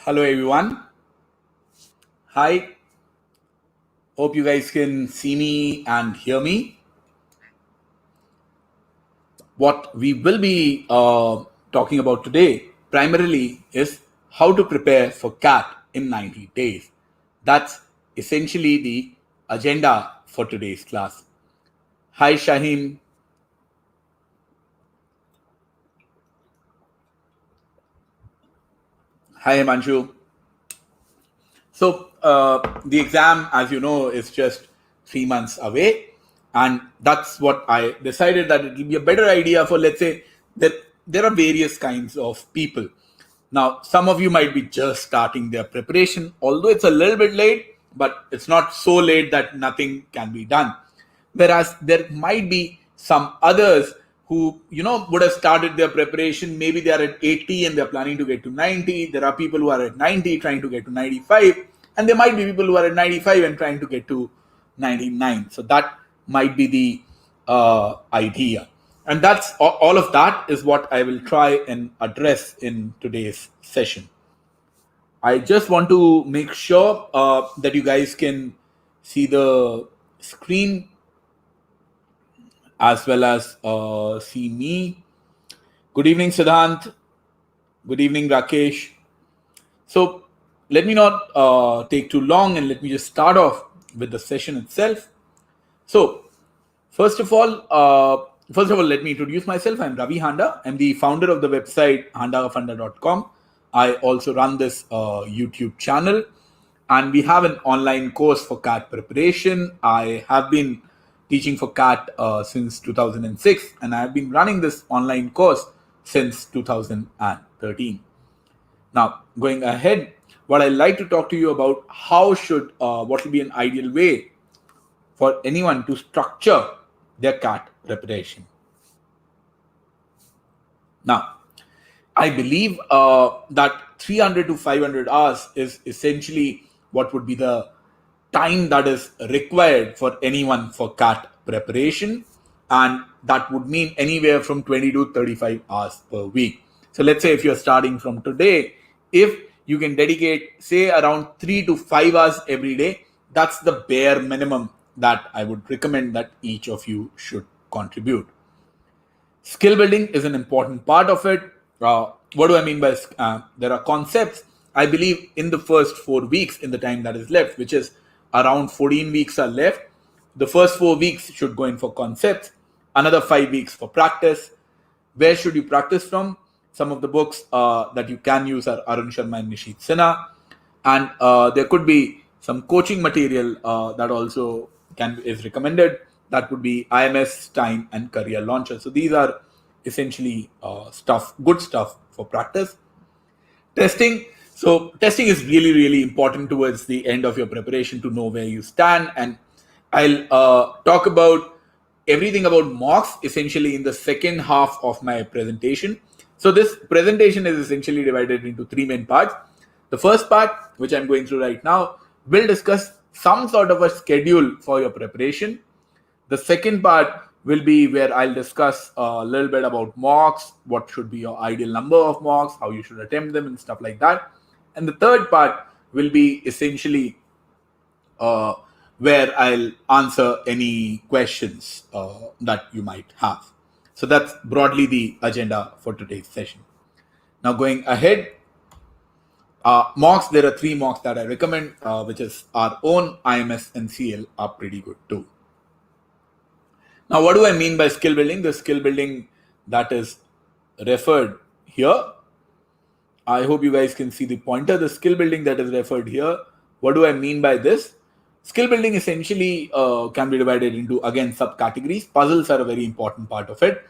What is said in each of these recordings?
Hello everyone. Hi. Hope you guys can see me and hear me. What we will be talking about today primarily is how to prepare for CAT in 90 days. That's essentially the agenda for today's class. Hi Shaheen. Hi Himanshu. So the exam, as you know, is just 3 months away, and that's what I decided that it will be a better idea for. Let's say that there are various kinds of people. Now, some of you might be just starting their preparation, although it's a little bit late, but it's not so late that nothing can be done. Whereas there might be some others who would have started their preparation. Maybe they are at 80 and they're planning to get to 90. There are people who are at 90 trying to get to 95, and there might be people who are at 95 and trying to get to 99. So that might be the idea, and that's all of that is what I will try and address in today's session. I just want to make sure that you guys can see the screen as well as see me. Good evening, Siddhant. Good evening, Rakesh. So let me not take too long and let me just start off with the session itself. So first of all, let me introduce myself. I'm Ravi Handa. I'm the founder of the website handagafunda.com. I also run this YouTube channel, and we have an online course for CAT preparation. I have been teaching for CAT since 2006, and I have been running this online course since 2013. Now, going ahead, what I like to talk to you about what will be an ideal way for anyone to structure their CAT preparation. Now, I believe that 300 to 500 hours is essentially what would be the time that is required for anyone for CAT preparation, and that would mean anywhere from 20 to 35 hours per week. So let's say if you're starting from today, if you can dedicate, say, around 3 to 5 hours every day, that's the bare minimum that I would recommend that each of you should contribute. Skill building is an important part of it. What do I mean by there are concepts? I believe in the first 4 weeks, in the time that is left, which is around 14 weeks are left, the first 4 weeks should go in for concepts, another 5 weeks for practice. Where should you practice from? Some of the books that you can use are Arun Sharma and Nishit Sinha, and there could be some coaching material that also is recommended. That would be IMS, Time, and Career Launcher. So these are essentially good stuff for practice. Testing. So testing is really, really important towards the end of your preparation to know where you stand. And I'll talk about everything about mocks essentially in the second half of my presentation. So this presentation is essentially divided into three main parts. The first part, which I'm going through right now, will discuss some sort of a schedule for your preparation. The second part will be where I'll discuss a little bit about mocks, what should be your ideal number of mocks, how you should attempt them, and stuff like that. And the third part will be essentially where I'll answer any questions that you might have. So that's broadly the agenda for today's session. Now, going ahead, mocks, there are three mocks that I recommend, which is our own, IMS, and CL are pretty good too. Now, what do I mean by skill building? The skill building that is referred here. I hope you guys can see the pointer. The skill building that is referred here. What do I mean by this? Skill building essentially can be divided into, again, subcategories. Puzzles are a very important part of it,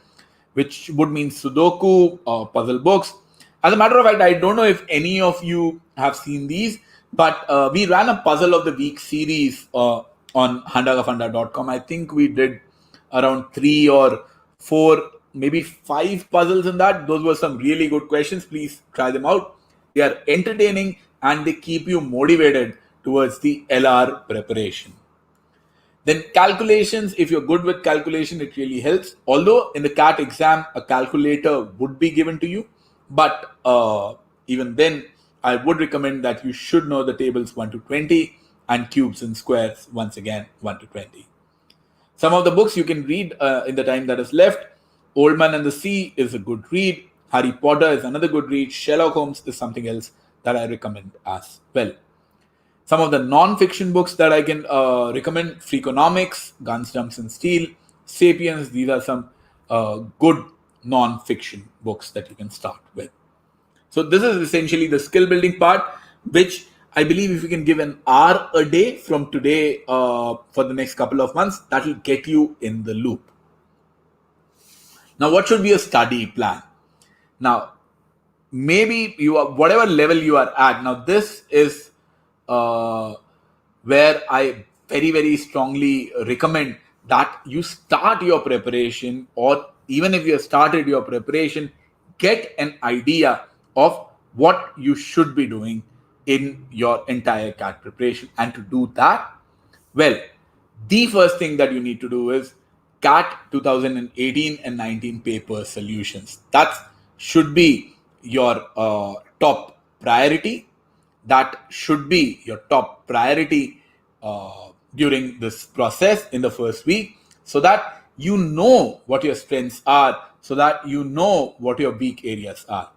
which would mean Sudoku, puzzle books. As a matter of fact, I don't know if any of you have seen these, but we ran a Puzzle of the Week series on handagafunda.com. I think we did around 3 or 4, maybe 5 puzzles in that. Those were some really good questions. Please try them out. They are entertaining and they keep you motivated towards the LR preparation. Then calculations, if you're good with calculation, it really helps. Although in the CAT exam, a calculator would be given to you, but even then, I would recommend that you should know the tables 1 to 20 and cubes and squares once again 1 to 20. Some of the books you can read in the time that is left. Old Man and the Sea is a good read. Harry Potter is another good read. Sherlock Holmes is something else that I recommend as well. Some of the non-fiction books that I can recommend: Freakonomics, Guns, Dumps and Steel, Sapiens. These are some good non-fiction books that you can start with. So this is essentially the skill building part, which I believe if you can give an hour a day from today for the next couple of months, that will get you in the loop. Now, what should be a study plan? Now, maybe you are whatever level you are at. Now, this is where I very, very strongly recommend that you start your preparation, or even if you have started your preparation, get an idea of what you should be doing in your entire CAT preparation. And to do that, well, the first thing that you need to do is CAT 2018 and 19 paper solutions. That should be your top priority. That should be your top priority during this process in the first week, so that you know what your strengths are, so that you know what your weak areas are.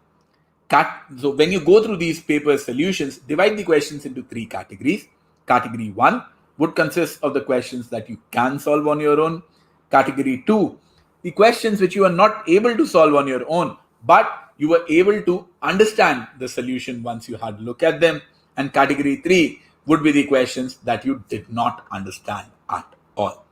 So when you go through these paper solutions, divide the questions into 3 categories. Category 1 would consist of the questions that you can solve on your own. Category 2, the questions which you are not able to solve on your own, but you were able to understand the solution once you had a look at them. And category 3 would be the questions that you did not understand at all.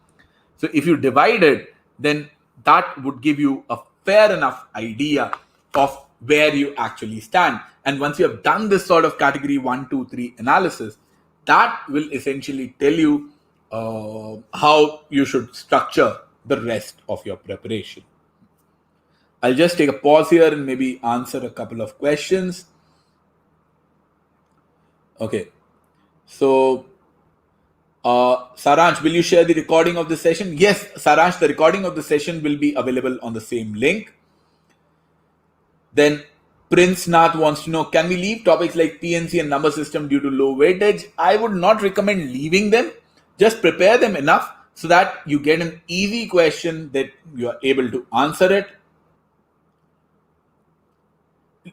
So if you divide it, then that would give you a fair enough idea of where you actually stand. And once you have done this sort of category 1, 2, 3 analysis, that will essentially tell you how you should structure the rest of your preparation. I'll just take a pause here and maybe answer a couple of questions. Okay. So, Saransh, will you share the recording of the session? Yes, Saransh, the recording of the session will be available on the same link. Then Prince Nath wants to know, can we leave topics like PNC and number system due to low weightage? I would not recommend leaving them. Just prepare them enough so that you get an easy question that you are able to answer it.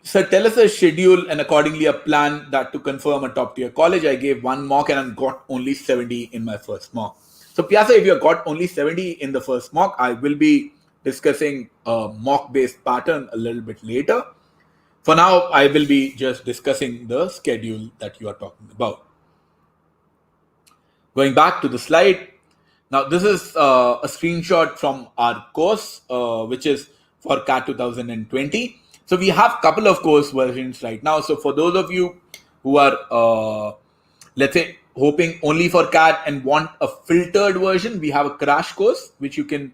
So tell us a schedule and accordingly a plan that to confirm a top tier college. I gave one mock and I got only 70 in my first mock. So Piazza, if you got only 70 in the first mock, I will be discussing a mock based pattern a little bit later. For now, I will be just discussing the schedule that you are talking about. Going back to the slide. Now, this is a screenshot from our course, which is for CAT 2020. So we have a couple of course versions right now. So for those of you who are, let's say, hoping only for CAT and want a filtered version, we have a crash course, which you can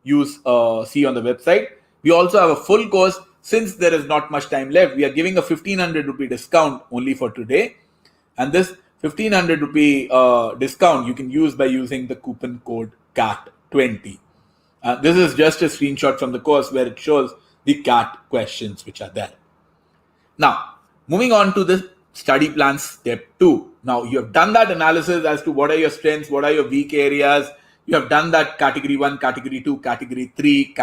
use, see on the website. We also have a full course. Since there is not much time left, we are giving a 1500 rupee discount only for today. And this 1500 rupee discount you can use by using the coupon code CAT20. This is just a screenshot from the course where it shows the CAT questions which are there. Now, moving on to the study plan step 2. Now, you have done that analysis as to what are your strengths, what are your weak areas. You have done that category 1, category 2, category 3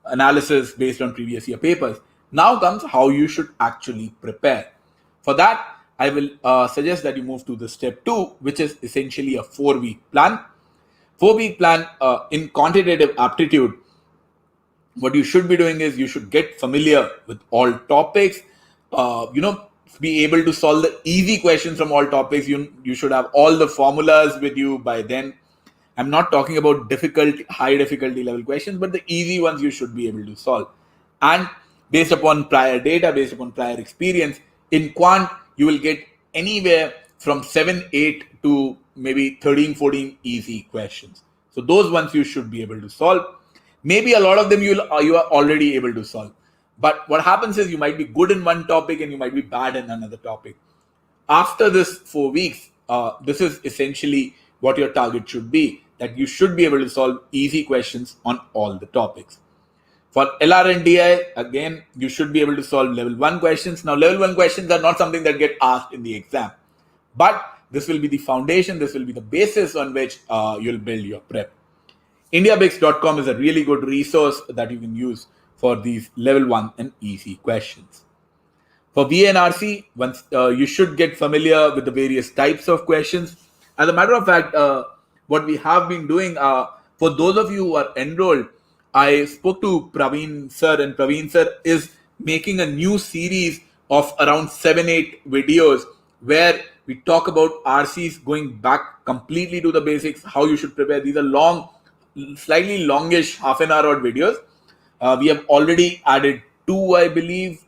analysis based on previous year papers. Now comes how you should actually prepare. For that, I will suggest that you move to the step 2, which is essentially a 4-week plan. 4-week plan in quantitative aptitude. What you should be doing is you should get familiar with all topics, be able to solve the easy questions from all topics. You should have all the formulas with you by then. I'm not talking about high difficulty level questions, but the easy ones you should be able to solve. And based upon prior data, based upon prior experience, in quant, you will get anywhere from 7, 8 to maybe 13, 14 easy questions. So those ones you should be able to solve. Maybe a lot of them you are already able to solve. But what happens is you might be good in one topic and you might be bad in another topic. After this 4 weeks, this is essentially what your target should be, that you should be able to solve easy questions on all the topics. For LR and DI, again, you should be able to solve level 1 questions. Now, level 1 questions are not something that get asked in the exam, but this will be the foundation, this will be the basis on which you'll build your prep. Indiabix.com is a really good resource that you can use for these level 1 and easy questions. For VA and RC, once you should get familiar with the various types of questions. As a matter of fact, what we have been doing, for those of you who are enrolled, I spoke to Praveen sir, and Praveen sir is making a new series of around 7-8 videos where we talk about RCs going back completely to the basics, how you should prepare. These are long, slightly longish, half an hour odd videos. We have already added 2, I believe.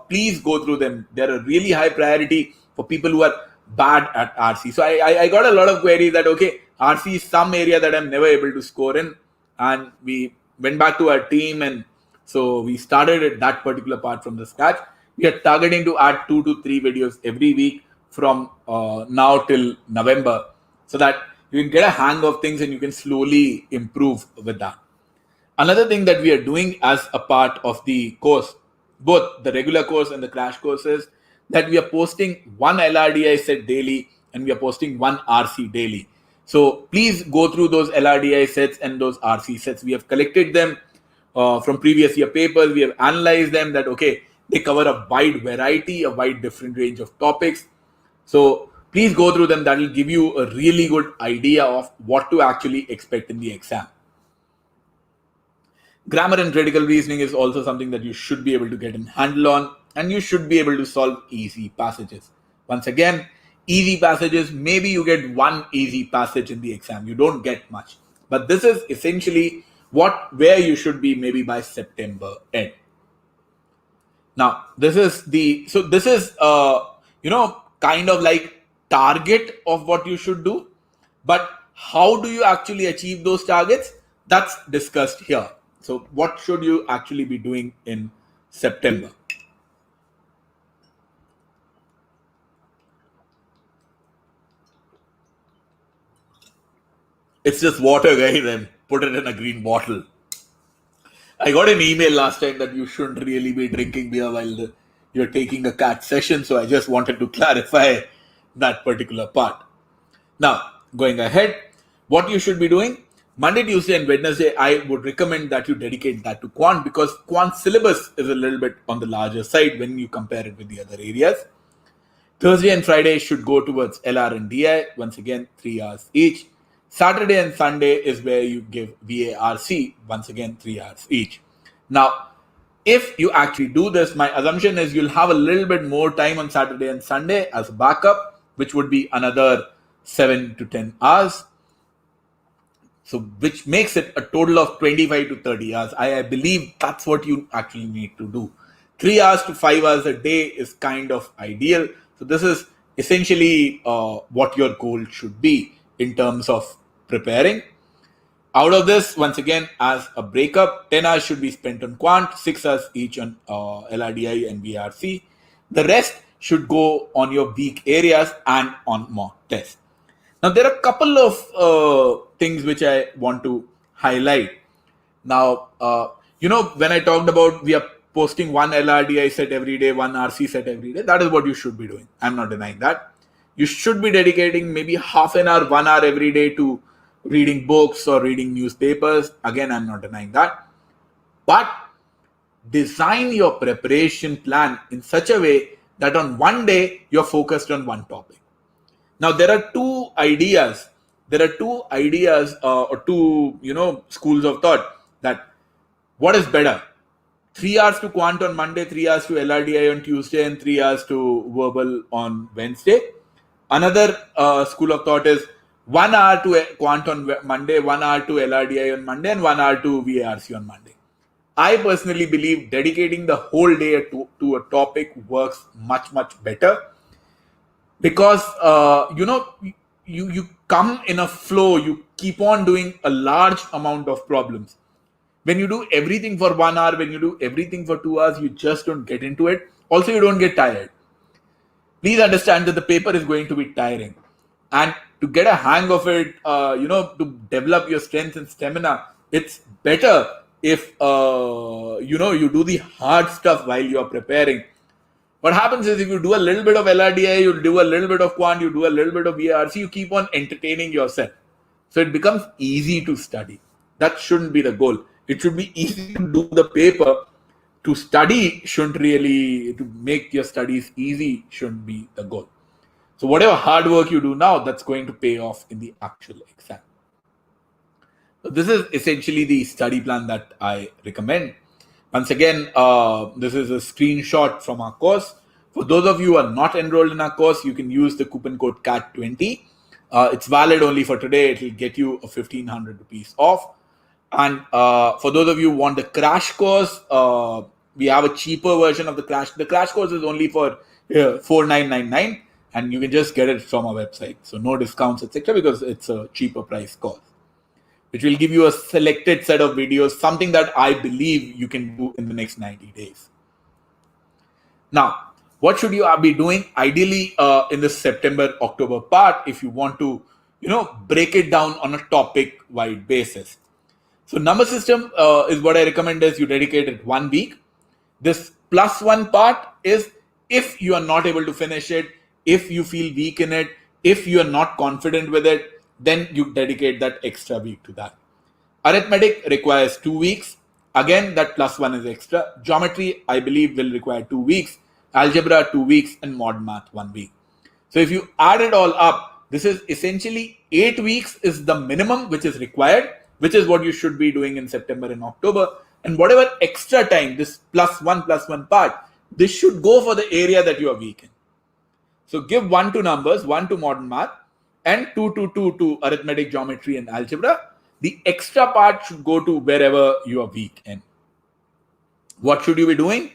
Please go through them. They're a really high priority for people who are bad at RC. So I got a lot of queries that, okay, RC is some area that I'm never able to score in. And we went back to our team, and so we started at that particular part from the scratch. We are targeting to add 2 to 3 videos every week from now till November, so that you can get a hang of things and you can slowly improve with that. Another thing that we are doing as a part of the course, both the regular course and the crash courses, that we are posting one LRDI set daily and we are posting one RC daily. So please go through those LRDI sets and those RC sets. We have collected them from previous year papers. We have analyzed them that, okay, they cover a wide variety, a wide different range of topics. So please go through them. That will give you a really good idea of what to actually expect in the exam. Grammar and critical reasoning is also something that you should be able to get a handle on, and you should be able to solve easy passages. Once again, easy passages, maybe you get one easy passage in the exam. You don't get much. But this is essentially where you should be maybe by September end. Now, this is kind of like target of what you should do. But how do you actually achieve those targets? That's discussed here. So what should you actually be doing in September? It's just water, guys, and put it in a green bottle. I got an email last time that you shouldn't really be drinking beer while you're taking a CAT session. So I just wanted to clarify that particular part. Now, going ahead, what you should be doing, Monday, Tuesday, and Wednesday, I would recommend that you dedicate that to quant, because quant syllabus is a little bit on the larger side when you compare it with the other areas. Thursday and Friday should go towards LR and DI, once again, 3 hours each. Saturday and Sunday is where you give VARC, once again, 3 hours each. Now, if you actually do this, my assumption is you'll have a little bit more time on Saturday and Sunday as a backup, which would be another 7 to 10 hours. So, which makes it a total of 25 to 30 hours. I believe that's what you actually need to do. 3 hours to 5 hours a day is kind of ideal. So, this is essentially what your goal should be in terms of preparing. Out of this, once again, as a breakup, 10 hours should be spent on quant, 6 hours each on LRDI and VRC. The rest should go on your weak areas and on mock tests. Now, there are a couple of things which I want to highlight. Now, when I talked about we are posting one LRDI set every day, one RC set every day, that is what you should be doing. I'm not denying that. You should be dedicating maybe half an hour, 1 hour every day to reading books or reading newspapers. Again, I'm not denying that. But design your preparation plan in such a way that on one day you're focused on one topic. Now, there are two ideas. Or two, schools of thought that what is better? 3 hours to quant on Monday, 3 hours to LRDI on Tuesday, and 3 hours to verbal on Wednesday. Another school of thought is 1 hour to quant on Monday, 1 hour to LRDI on Monday, and 1 hour to VARC on Monday. I personally believe dedicating the whole day to a topic works much, much better, because you come in a flow. You keep on doing a large amount of problems. When you do everything for 1 hour, when you do everything for 2 hours, you just don't get into it. Also, you don't get tired. Please understand that the paper is going to be tiring, and to get a hang of it, to develop your strength and stamina, it's better if you do the hard stuff while you're preparing. What happens is if you do a little bit of LRDI, you do a little bit of quant, you do a little bit of VRC, you keep on entertaining yourself. So it becomes easy to study. That shouldn't be the goal. It should be easy to do the paper. To study shouldn't really, to make your studies easy shouldn't be the goal. So whatever hard work you do now, that's going to pay off in the actual exam. So this is essentially the study plan that I recommend. Once again, this is a screenshot from our course. For those of you who are not enrolled in our course, you can use the coupon code CAT20. It's valid only for today. It will get you a 1,500 rupees off. And for those of you who want the crash course, we have a cheaper version of the crash. The crash course is only for 4,999, and you can just get it from our website. So no discounts, etc., because it's a cheaper price course, which will give you a selected set of videos, something that I believe you can do in the next 90 days. Now, what should you be doing? Ideally, in the September-October part, if you want to, break it down on a topic-wide basis. So number system is what I recommend is you dedicate it 1 week. This +1 part is if you are not able to finish it, if you feel weak in it, if you are not confident with it, then you dedicate that extra week to that. Arithmetic requires 2 weeks. Again, that +1 is extra. Geometry, I believe, will require 2 weeks. Algebra, 2 weeks. And modern math, 1 week. So if you add it all up, this is essentially 8 weeks is the minimum which is required, which is what you should be doing in September and October. And whatever extra time, this +1 part, this should go for the area that you are weak in. So give 1 to numbers, 1 to modern math, and 2 to arithmetic, geometry, and algebra. The extra part should go to wherever you are weak in. What should you be doing?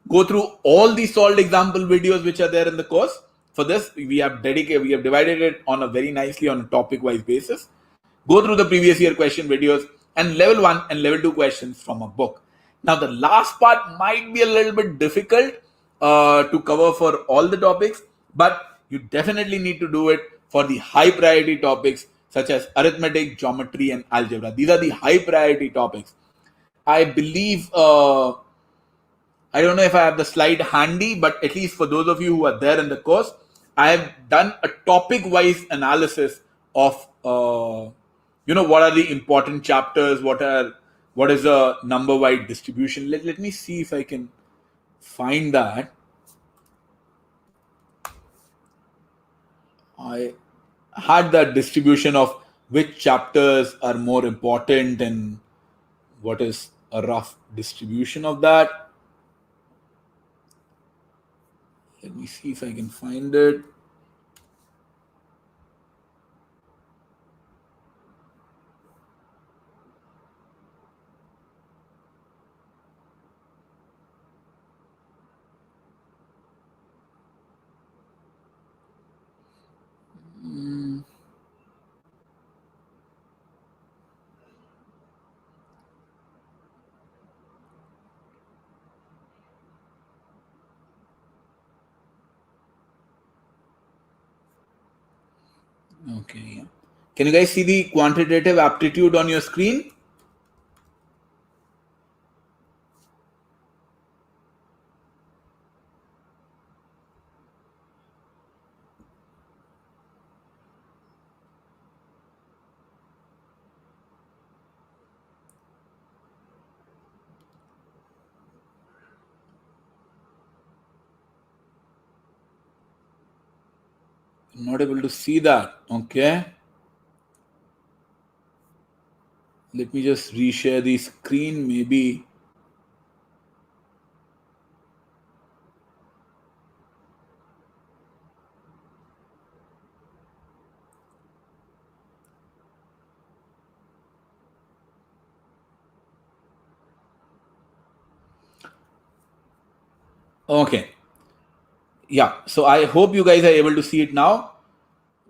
Go through all the solved example videos which are there in the course. For this, we have divided it on a very nicely on a topic-wise basis. Go through the previous year question videos and level 1 and level 2 questions from a book. Now, the last part might be a little bit difficult to cover for all the topics, but you definitely need to do it for the high priority topics such as arithmetic, geometry, and algebra. These are the high priority topics. I believe, I don't know if I have the slide handy, but at least for those of you who are there in the course, I have done a topic-wise analysis of, what are the important chapters, what is the number-wide distribution. Let me see if I can find that. I had that distribution of which chapters are more important and what is a rough distribution of that. Let me see if I can find it. Okay. Can you guys see the quantitative aptitude on your screen? I'm not able to see that. Okay. Let me just reshare the screen. Maybe. Okay. Yeah. So I hope you guys are able to see it now,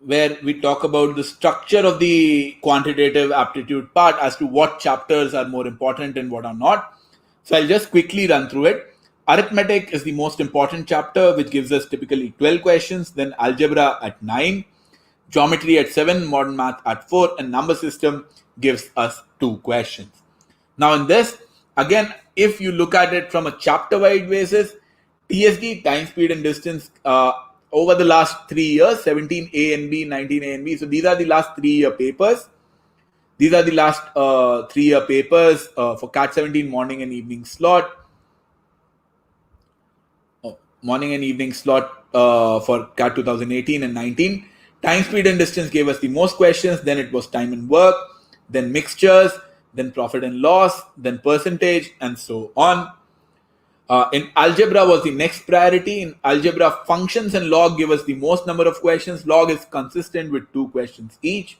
where we talk about the structure of the quantitative aptitude part as to what chapters are more important and what are not. So I'll just quickly run through it. Arithmetic is the most important chapter, which gives us typically 12 questions, then algebra at 9, geometry at 7, modern math at 4, and number system gives us 2 questions. Now in this, again, if you look at it from a chapter-wide basis, TSD, time, speed, and distance, over the last 3 years, 17A and B, 19A and B. So these are the last 3-year papers. These are the last 3-year papers for CAT 17 morning and evening slot. Morning and evening slot for CAT 2018 and 19. Time, speed, and distance gave us the most questions. Then it was time and work, then mixtures, then profit and loss, then percentage, and so on. In algebra was the next priority. In algebra, functions and log give us the most number of questions. Log is consistent with 2 questions each.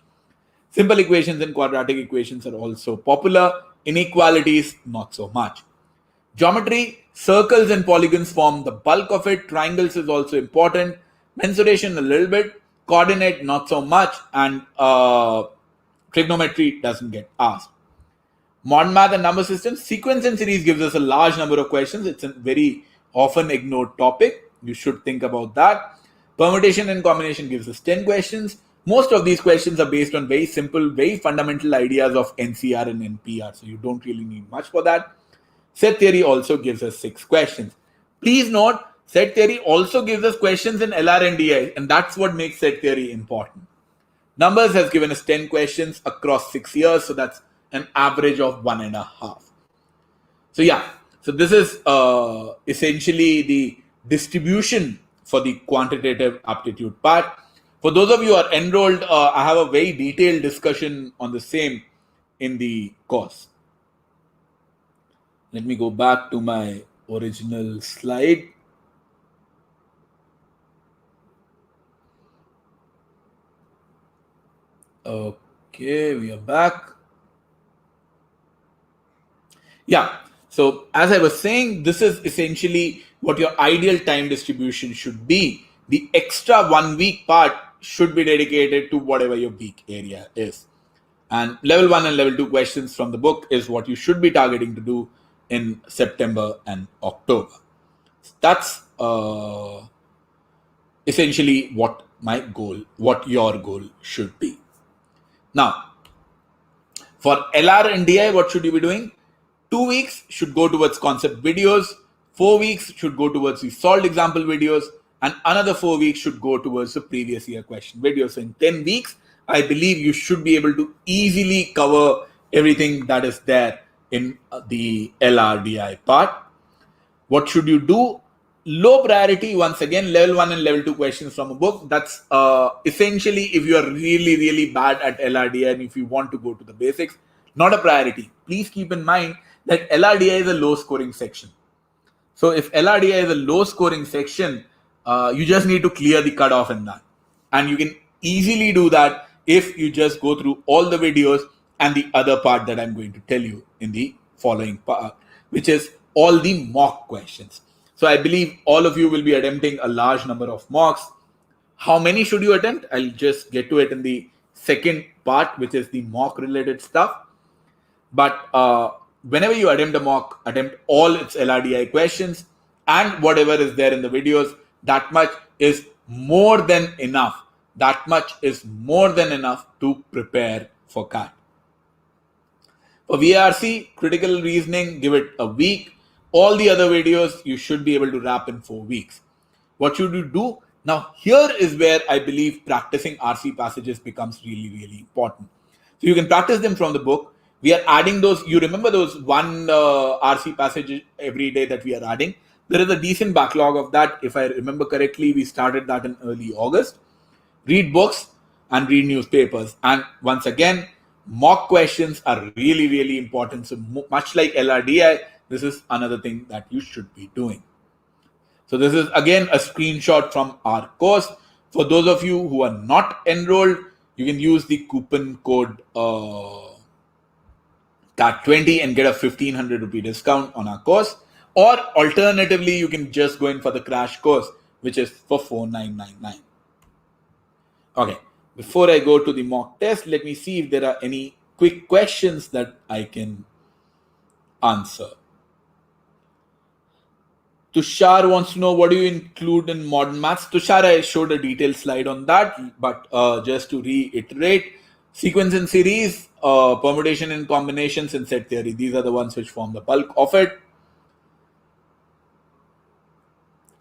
Simple equations and quadratic equations are also popular. Inequalities, not so much. Geometry, circles and polygons form the bulk of it. Triangles is also important. Mensuration a little bit. Coordinate, not so much. And trigonometry doesn't get asked. Modern math and number systems, sequence and series gives us a large number of questions. It's a very often ignored topic. You should think about that. Permutation and combination gives us 10 questions. Most of these questions are based on very simple, very fundamental ideas of NCR and NPR. So you don't really need much for that. Set theory also gives us 6 questions. Please note, set theory also gives us questions in LR and DI, and that's what makes set theory important. Numbers has given us 10 questions across 6 years, so that's an average of 1.5. So yeah, so this is essentially the distribution for the quantitative aptitude part. For those of you who are enrolled, I have a very detailed discussion on the same in the course. Let me go back to my original slide. Okay, we are back. Yeah, so as I was saying, this is essentially what your ideal time distribution should be. The extra 1 week part should be dedicated to whatever your weak area is. And level 1 and level 2 questions from the book is what you should be targeting to do in September and October. That's essentially what my goal, what your goal should be. Now, for LR and DI, what should you be doing? 2 weeks should go towards concept videos, 4 weeks should go towards the solved example videos, and another 4 weeks should go towards the previous year question videos. So in 10 weeks, I believe you should be able to easily cover everything that is there in the LRDI part. What should you do? Low priority, once again, level 1 and level 2 questions from a book. That's essentially if you are really, really bad at LRDI and if you want to go to the basics, not a priority. Please keep in mind that LRDI is a low scoring section. So if LRDI is a low scoring section, you just need to clear the cutoff in that. And you can easily do that if you just go through all the videos and the other part that I'm going to tell you in the following part, which is all the mock questions. So I believe all of you will be attempting a large number of mocks. How many should you attempt? I'll just get to it in the second part, which is the mock related stuff. But whenever you attempt a mock, attempt all its LRDI questions and whatever is there in the videos. That much is more than enough. That much is more than enough to prepare for CAT. For VRC, critical reasoning, give it a week. All the other videos you should be able to wrap in 4 weeks. What should you do? Now, here is where I believe practicing RC passages becomes really, really important. So you can practice them from the book. We are adding those. You remember those one RC passages every day that we are adding? There is a decent backlog of that. If I remember correctly, we started that in early August. Read books and read newspapers. And once again, mock questions are really, really important. So much like LRDI, this is another thing that you should be doing. So this is again a screenshot from our course. For those of you who are not enrolled, you can use the coupon code CAT20 and get a 1500 rupee discount on our course. Or alternatively, you can just go in for the crash course, which is for 4999. Okay, before I go to the mock test, let me see if there are any quick questions that I can answer. Tushar wants to know, what do you include in modern maths? Tushar, I showed a detailed slide on that, but just to reiterate, Sequence and series, permutation and combinations, and set theory. These are the ones which form the bulk of it.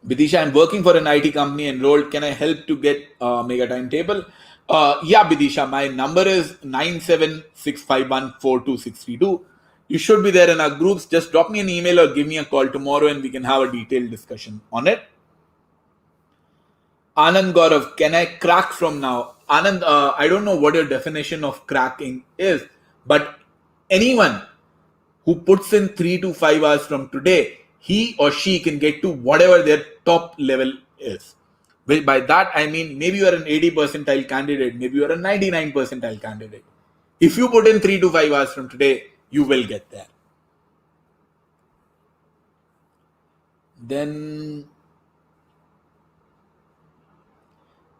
Vidisha, I'm working for an IT company enrolled. Can I help to get mega timetable? Yeah, Vidisha, my number is 976514263. You should be there in our groups. Just drop me an email or give me a call tomorrow and we can have a detailed discussion on it. Anand Gaurav, can I crack from now? Anand, I don't know what your definition of cracking is, but anyone who puts in 3 to 5 hours from today, he or she can get to whatever their top level is. By that, I mean maybe you are an 80 percentile candidate, maybe you are a 99 percentile candidate. If you put in 3 to 5 hours from today, you will get there. Then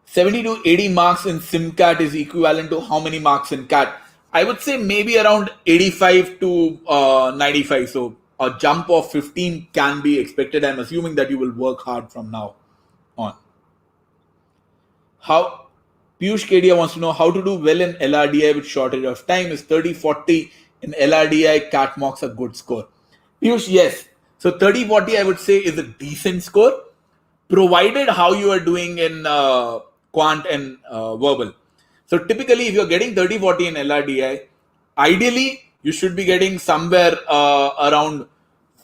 70 to 80 marks in SimCAT is equivalent to how many marks in CAT? I would say maybe around 85 to 95. So a jump of 15 can be expected. I'm assuming that you will work hard from now on. How Piyush Kedia wants to know how to do well in LRDI with shortage of time. Is 30-40 in LRDI CAT mocks a good score? Piyush, yes. So 30-40 I would say is a decent score, provided how you are doing in quant and verbal. So typically, if you're getting 30-40 in LRDI, ideally you should be getting somewhere around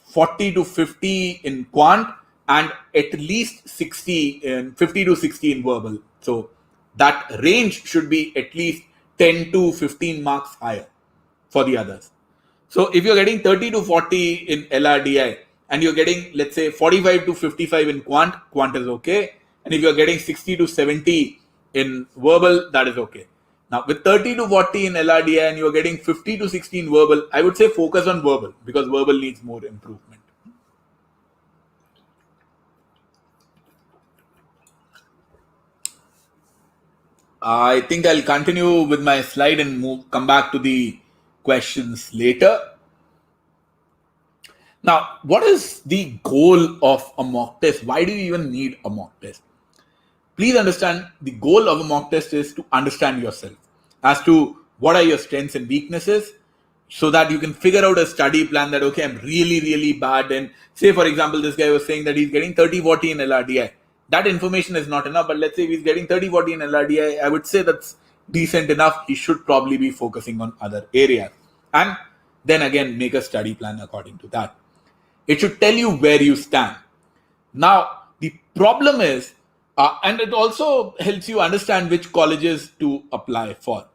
40 to 50 in quant and at least 60 in 50 to 60 in verbal. So that range should be at least 10 to 15 marks higher for the others. So if you're getting 30 to 40 in LRDI and you're getting, let's say, 45 to 55 in quant is okay. And if you're getting 60 to 70 in verbal, that is okay. Now, with 30 to 40 in LRDI and you're getting 50 to 60 in verbal, I would say focus on verbal because verbal needs more improvement. I think I'll continue with my slide and come back to the questions later. Now, what is the goal of a mock test? Why do you even need a mock test? Please understand the goal of a mock test is to understand yourself as to what are your strengths and weaknesses so that you can figure out a study plan that, okay, I'm really, really bad. And say, for example, this guy was saying that he's getting 30-40 in LRDI. That information is not enough, but let's say if he's getting 30-40 in LRDI, I would say that's decent enough. He should probably be focusing on other areas. And then again, make a study plan according to that. It should tell you where you stand. Now, the problem is, and it also helps you understand which colleges to apply for.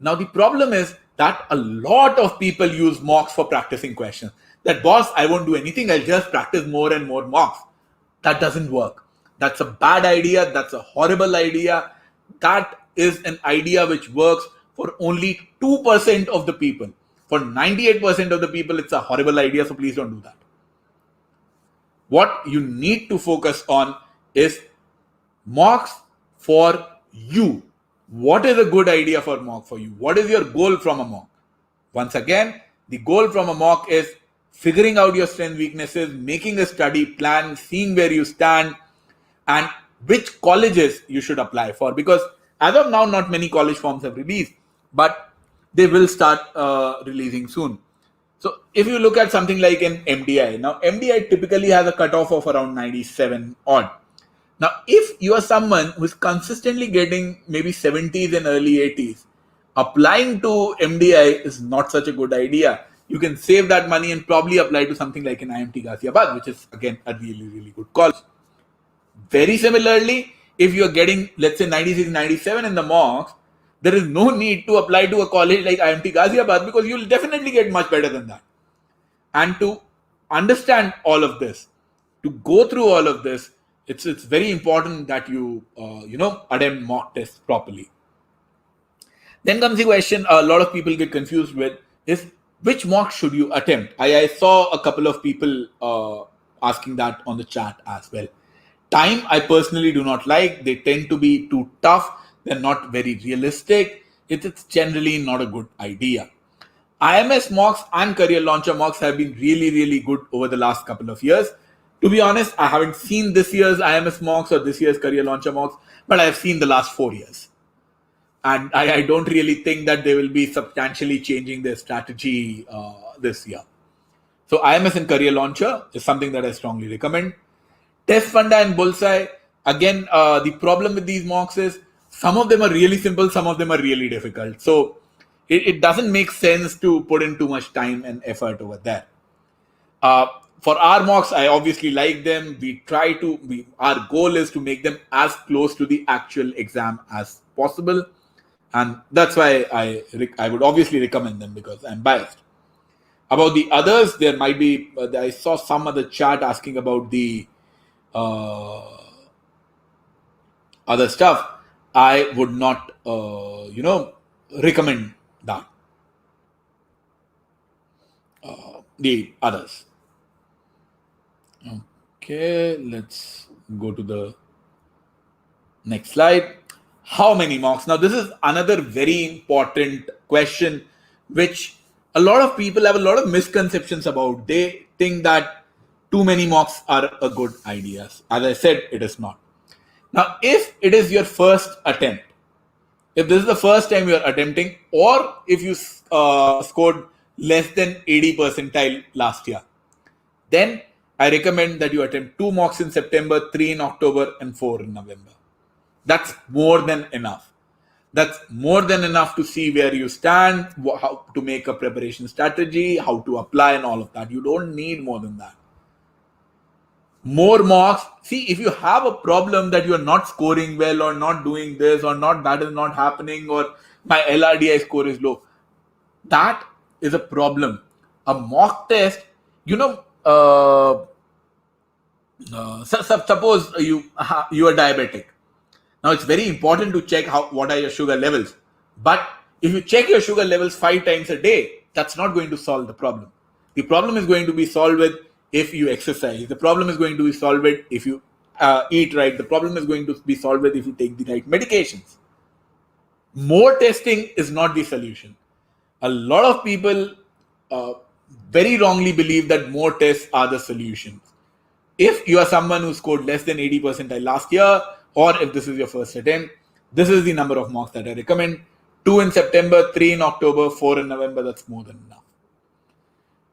Now, the problem is that a lot of people use mocks for practicing questions. That, boss, I won't do anything. I'll just practice more and more mocks. That doesn't work. That's a bad idea. That's a horrible idea. That is an idea which works for only 2% of the people. For 98% of the people, it's a horrible idea. So please don't do that. What you need to focus on is mocks for you. What is a good idea for mock for you? What is your goal from a mock? Once again, the goal from a mock is figuring out your strengths, weaknesses, making a study plan, seeing where you stand, and which colleges you should apply for. Because as of now, not many college forms have released, but they will start releasing soon. So if you look at something like an MDI, now MDI typically has a cutoff of around 97 odd. Now, if you are someone who is consistently getting maybe 70s and early 80s, applying to MDI is not such a good idea. You can save that money and probably apply to something like an IMT Ghaziabad, which is again a really, really good college. Very similarly, if you are getting, let's say, 96, 97 in the mocks, there is no need to apply to a college like IMT Ghaziabad because you'll definitely get much better than that. And to understand all of this, to go through all of this, it's very important that you attempt mock tests properly. Then comes the question a lot of people get confused with is which mock should you attempt? I saw a couple of people asking that on the chat as well. Time I personally do not like. They tend to be too tough. They're not very realistic. It's generally not a good idea. IMS mocks and career launcher mocks have been really, really good over the last couple of years. To be honest, I haven't seen this year's IMS mocks or this year's career launcher mocks, but I have seen the last 4 years. And I don't really think that they will be substantially changing their strategy this year. So IMS and Career Launcher is something that I strongly recommend. Test Funda and Bullseye, again, the problem with these mocks is some of them are really simple, some of them are really difficult. So it doesn't make sense to put in too much time and effort over there. Uh, for our mocks, I obviously like them. Our goal is to make them as close to the actual exam as possible. And that's why I would obviously recommend them because I'm biased. About the others, there might be, I saw some other chat asking about the uh, other stuff. I would not, recommend that. The others. Okay, let's go to the next slide. How many mocks? Now, this is another very important question, which a lot of people have a lot of misconceptions about. They think that too many mocks are a good idea. As I said, it is not. Now, if it is your first attempt, if this is the first time you are attempting, or if you scored less than 80 percentile last year, then I recommend that you attempt 2 mocks in September, 3 in October, and 4 in November. That's more than enough. That's more than enough to see where you stand, how to make a preparation strategy, how to apply, and all of that. You don't need more than that. More mocks. See, if you have a problem that you are not scoring well, or not doing this, or not that is not happening, or my LRDI score is low, that is a problem. A mock test, suppose you are diabetic. Now it's very important to check what are your sugar levels. But if you check your sugar levels 5 times a day, that's not going to solve the problem. The problem is going to be solved with if you exercise. The problem is going to be solved with if you eat right. The problem is going to be solved with if you take the right medications. More testing is not the solution. A lot of people very wrongly believe that more tests are the solution. If you are someone who scored less than 80 percentile last year, or if this is your first attempt, this is the number of mocks that I recommend. 2 in September, 3 in October, 4 in November, that's more than enough.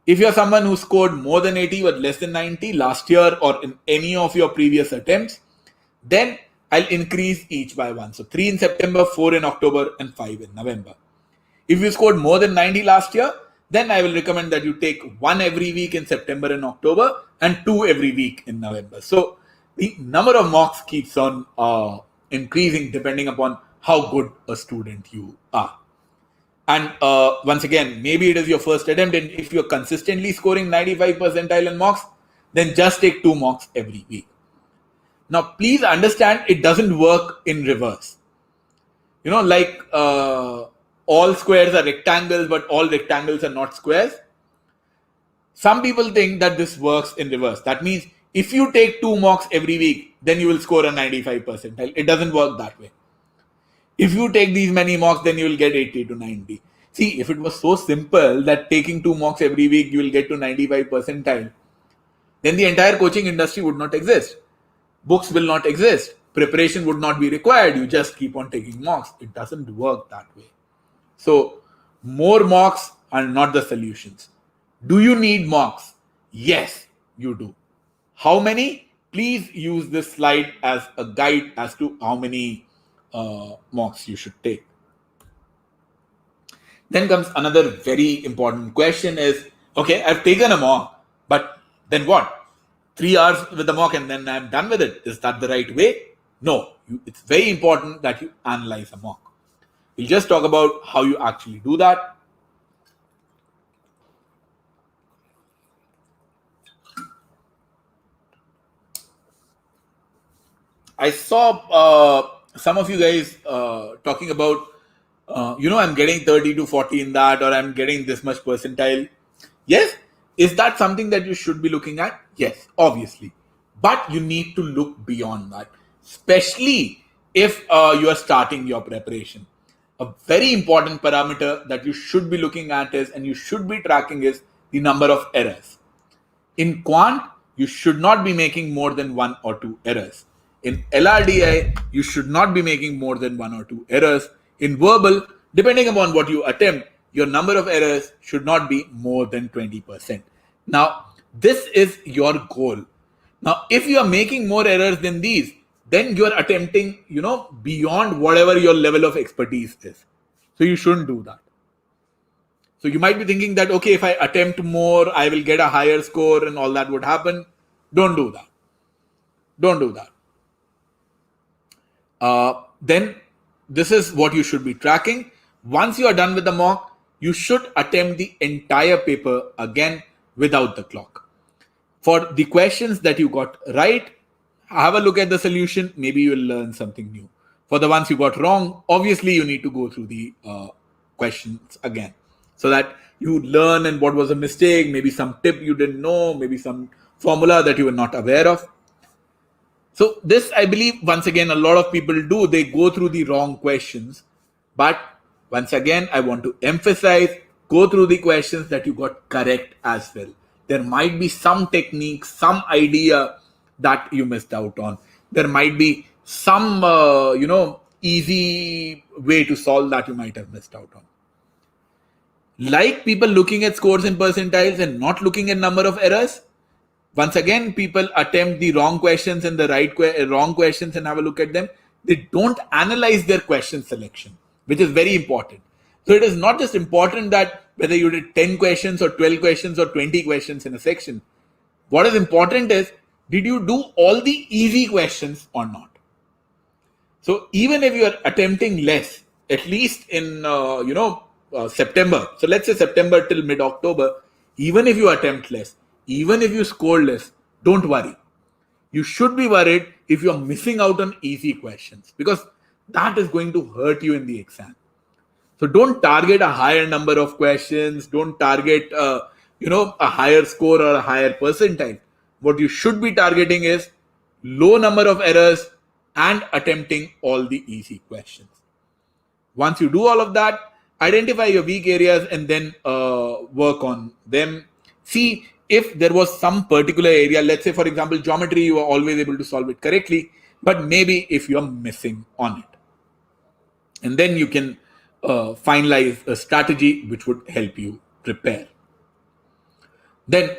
If you're someone who scored more than 80 but less than 90 last year or in any of your previous attempts, then I'll increase each by 1. So 3 in September, 4 in October, and 5 in November. If you scored more than 90 last year, then I will recommend that you take 1 every week in September and October and 2 every week in November. So the number of mocks keeps on increasing depending upon how good a student you are. And once again, maybe it is your first attempt, and if you're consistently scoring 95 percentile in mocks, then just take 2 mocks every week. Now, please understand, it doesn't work in reverse. Like all squares are rectangles, but all rectangles are not squares. Some people think that this works in reverse. That means if you take 2 mocks every week, then you will score a 95 percentile. It doesn't work that way. If you take these many mocks, then you will get 80 to 90. See, if it was so simple that taking 2 mocks every week, you will get to 95 percentile, then the entire coaching industry would not exist. Books will not exist. Preparation would not be required. You just keep on taking mocks. It doesn't work that way. So, more mocks are not the solutions. Do you need mocks? Yes, you do. How many? Please use this slide as a guide as to how many mocks you should take. Then comes another very important question is, okay, I've taken a mock, but then what? 3 hours with the mock and then I'm done with it. Is that the right way? No, it's very important that you analyze a mock. We'll just talk about how you actually do that. I saw some of you guys talking about, I'm getting 30 to 40 in that, or I'm getting this much percentile. Yes. Is that something that you should be looking at? Yes, obviously. But you need to look beyond that, especially if you are starting your preparation. A very important parameter that you should be looking at is, and you should be tracking, is the number of errors. In quant, you should not be making more than 1 or 2 errors. In LRDI, you should not be making more than 1 or 2 errors. In verbal, depending upon what you attempt, your number of errors should not be more than 20%. Now, this is your goal. Now, if you are making more errors than these, then you are attempting, beyond whatever your level of expertise is. So you shouldn't do that. So you might be thinking that, okay, if I attempt more, I will get a higher score and all that would happen. Don't do that. Don't do that. Then this is what you should be tracking. Once you are done with the mock, you should attempt the entire paper again without the clock. For the questions that you got right, have a look at the solution. Maybe you will learn something new. For the ones you got wrong, obviously you need to go through the questions again so that you learn and what was a mistake, maybe some tip you didn't know, maybe some formula that you were not aware of. So this, I believe, once again, a lot of people do. They go through the wrong questions. But once again, I want to emphasize, go through the questions that you got correct as well. There might be some technique, some idea that you missed out on. There might be some, easy way to solve that you might have missed out on. Like people looking at scores and percentiles and not looking at number of errors, once again, people attempt the wrong questions and the wrong questions and have a look at them. They don't analyze their question selection, which is very important. So it is not just important that whether you did 10 questions or 12 questions or 20 questions in a section. What is important is, did you do all the easy questions or not? So even if you are attempting less, at least in, September. So let's say September till mid-October, even if you attempt less, even if you score less, don't worry. You should be worried if you're missing out on easy questions, because that is going to hurt you in the exam. So don't target a higher number of questions. Don't target, a higher score or a higher percentile. What you should be targeting is low number of errors and attempting all the easy questions. Once you do all of that, identify your weak areas and then work on them. See if there was some particular area, let's say, for example, geometry, you are always able to solve it correctly, but maybe if you're missing on it. And then you can finalize a strategy which would help you prepare. Then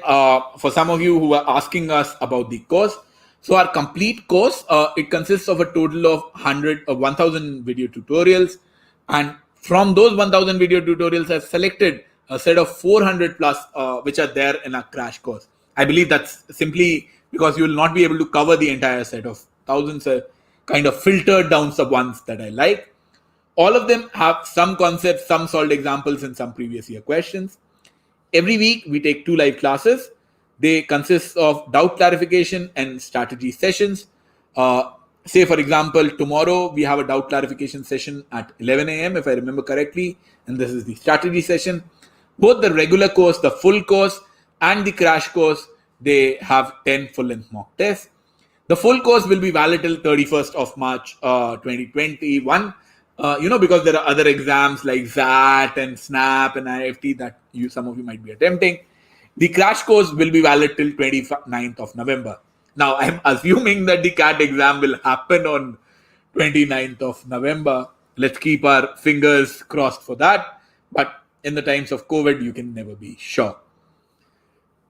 for some of you who are asking us about the course, so our complete course, it consists of a total of 1,000 video tutorials. And from those 1,000 video tutorials, I've selected a set of 400 plus, which are there in a crash course. I believe that's simply because you will not be able to cover the entire set of thousands, kind of filtered down the ones that I like. All of them have some concepts, some solved examples, and some previous year questions. Every week, we take 2 live classes. They consist of doubt clarification and strategy sessions. Say, for example, tomorrow we have a doubt clarification session at 11 a.m., if I remember correctly, and this is the strategy session. Both the regular course, the full course, and the crash course, they have 10 full-length mock tests. The full course will be valid till 31st of March 2021. Because there are other exams like ZAT and SNAP and IFT that some of you might be attempting. The crash course will be valid till 29th of November. Now, I'm assuming that the CAT exam will happen on 29th of November. Let's keep our fingers crossed for that. But in the times of COVID, you can never be sure.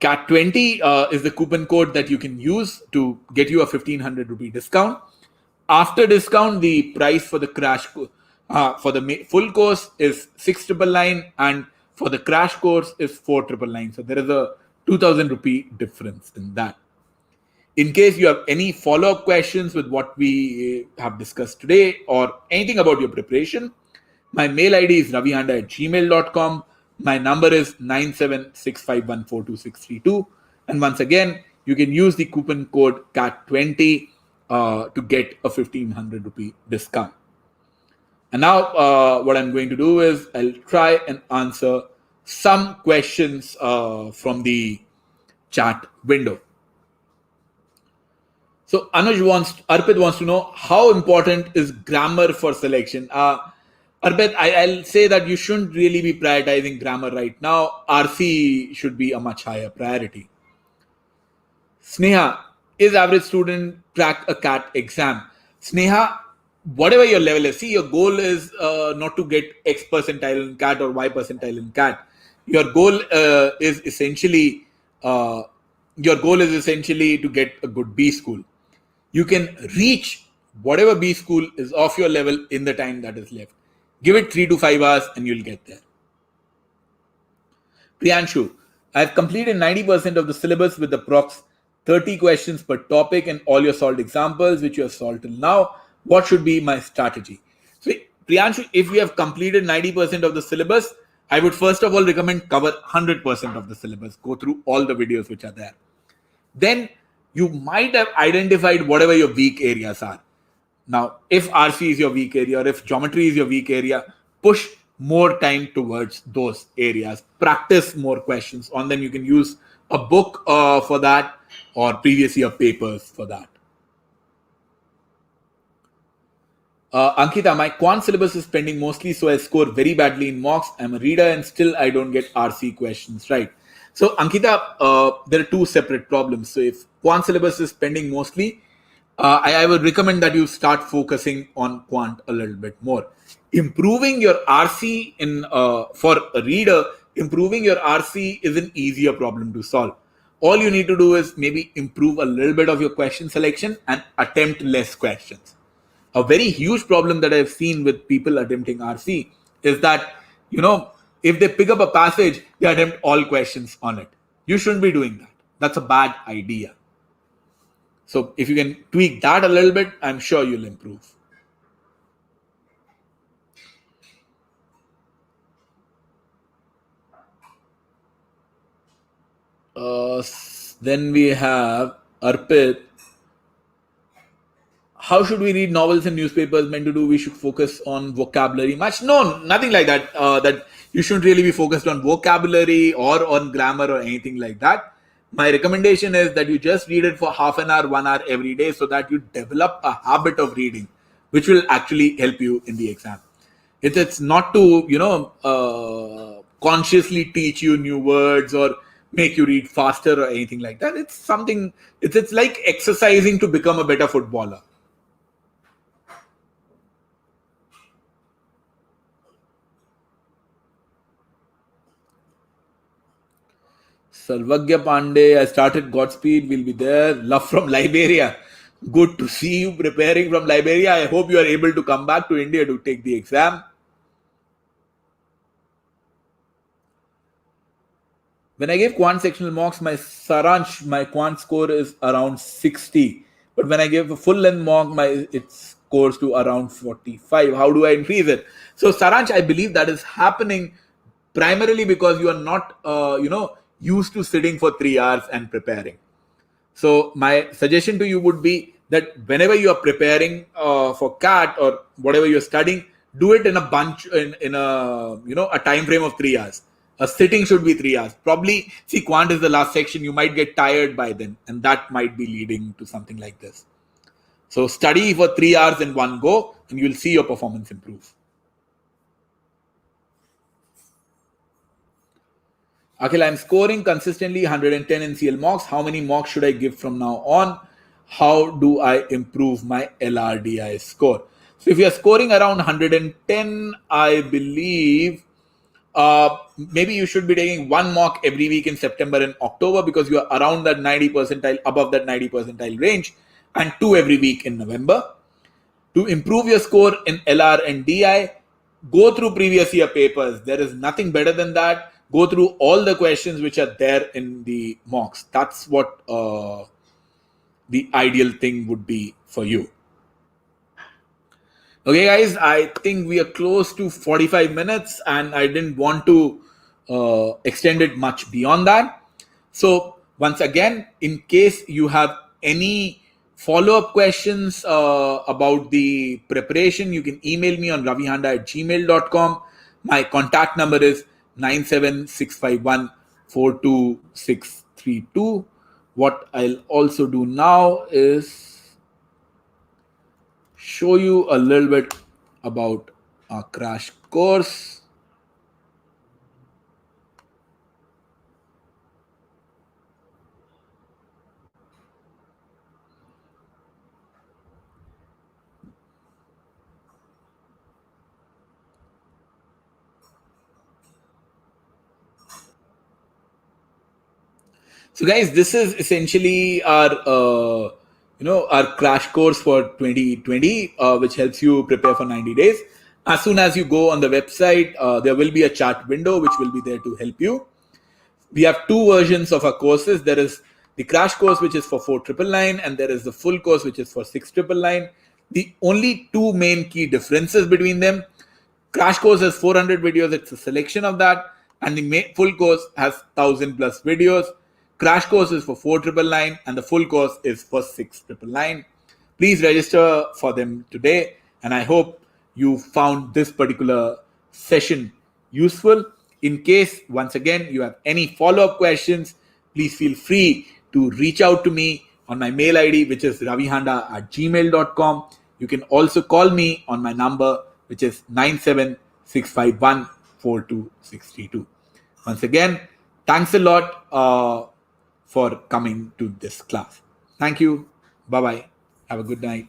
CAT20 is the coupon code that you can use to get you a 1,500 rupee discount. After discount, the price for the crash for the full course is 6,999 and for the crash course is 4,999. So there is a 2,000 rupee difference in that. In case you have any follow-up questions with what we have discussed today or anything about your preparation, my mail ID is ravihanda@gmail.com. My number is 9765142632. And once again, you can use the coupon code CAT20 to get a 1,500 rupee discount. And now what I'm going to do is I'll try and answer some questions from the chat window. So Arpit wants to know, how important is grammar for selection? Arpit, I'll say that you shouldn't really be prioritizing grammar right now. RC should be a much higher priority. Sneha, is average student crack a CAT exam? Sneha, whatever your level is. See, your goal is not to get X percentile in cat or Y percentile in cat. Your goal is essentially uh, your goal is essentially to get a good B school. You can reach whatever B school is off your level in the time that is left. Give it 3 to 5 hours and you'll get there. Priyanshu, I've completed 90% of the syllabus with approx 30 questions per topic and all your solved examples, which you have solved till now. What should be my strategy? So, Priyanshu, if we have completed 90% of the syllabus, I would first of all recommend cover 100% of the syllabus. Go through all the videos which are there. Then you might have identified whatever your weak areas are. Now, if RC is your weak area or if geometry is your weak area, push more time towards those areas. Practice more questions on them. You can use a book for that or previous year papers for that. Ankita, my quant syllabus is pending mostly, so I score very badly in mocks. I'm a reader and still I don't get RC questions right. So, Ankita, there are two separate problems. So, if quant syllabus is pending mostly, I would recommend that you start focusing on quant a little bit more. Improving your RC in for a reader, improving your RC is an easier problem to solve. All you need to do is maybe improve a little bit of your question selection and attempt less questions. A very huge problem that I've seen with people attempting RC is that, if they pick up a passage, they attempt all questions on it. You shouldn't be doing that. That's a bad idea. So if you can tweak that a little bit, I'm sure you'll improve. Then we have Arpit. How should we read novels and newspapers meant to do? We should focus on vocabulary much. No, nothing like that. That you shouldn't really be focused on vocabulary or on grammar or anything like that. My recommendation is that you just read it for half an hour, 1 hour every day so that you develop a habit of reading, which will actually help you in the exam. It's not to, consciously teach you new words or make you read faster or anything like that. It's something, it's like exercising to become a better footballer. Sarvagya Pandey, I started Godspeed, will be there. Love from Liberia. Good to see you preparing from Liberia. I hope you are able to come back to India to take the exam. When I gave quant sectional mocks, my quant score is around 60. But when I give a full length mock, it scores to around 45. How do I increase it? So, Saransh, I believe that is happening primarily because you are not, used to sitting for 3 hours and preparing. So my suggestion to you would be that whenever you are preparing for CAT or whatever you're studying, do it in a bunch in a a time frame of 3 hours. A sitting should be 3 hours. Probably see quant is the last section. You might get tired by then, and that might be leading to something like this. So study for 3 hours in one go, and you'll see your performance improve. Akhil, I'm scoring consistently 110 in CL mocks. How many mocks should I give from now on? How do I improve my LRDI score? So if you're scoring around 110, I believe maybe you should be taking one mock every week in September and October because you are around that 90 percentile, above that 90 percentile range, and two every week in November. To improve your score in LR and DI, go through previous year papers. There is nothing better than that. Go through all the questions which are there in the mocks. That's what the ideal thing would be for you. Okay, guys, I think we are close to 45 minutes and I didn't want to extend it much beyond that. So, once again, in case you have any follow up questions about the preparation, you can email me on ravihanda@gmail.com. My contact number is 97651 42632. What I'll also do now is show you a little bit about our crash course. So, guys, this is essentially our our crash course for 2020, which helps you prepare for 90 days. As soon as you go on the website, there will be a chat window which will be there to help you. We have two versions of our courses. There is the crash course, which is for 4999, and there is the full course, which is for 6999. The only two main key differences between them: crash course has 400 videos, it's a selection of that, and the full course has 1000 plus videos. Crash course is for 4999 and the full course is for 6999. Please register for them today, and I hope you found this particular session useful. In case, once again, you have any follow-up questions, please feel free to reach out to me on my mail ID, which is ravihanda@gmail.com. You can also call me on my number, which is 97651 Once again, thanks a lot for coming to this class. Thank you. Bye-bye. Have a good night.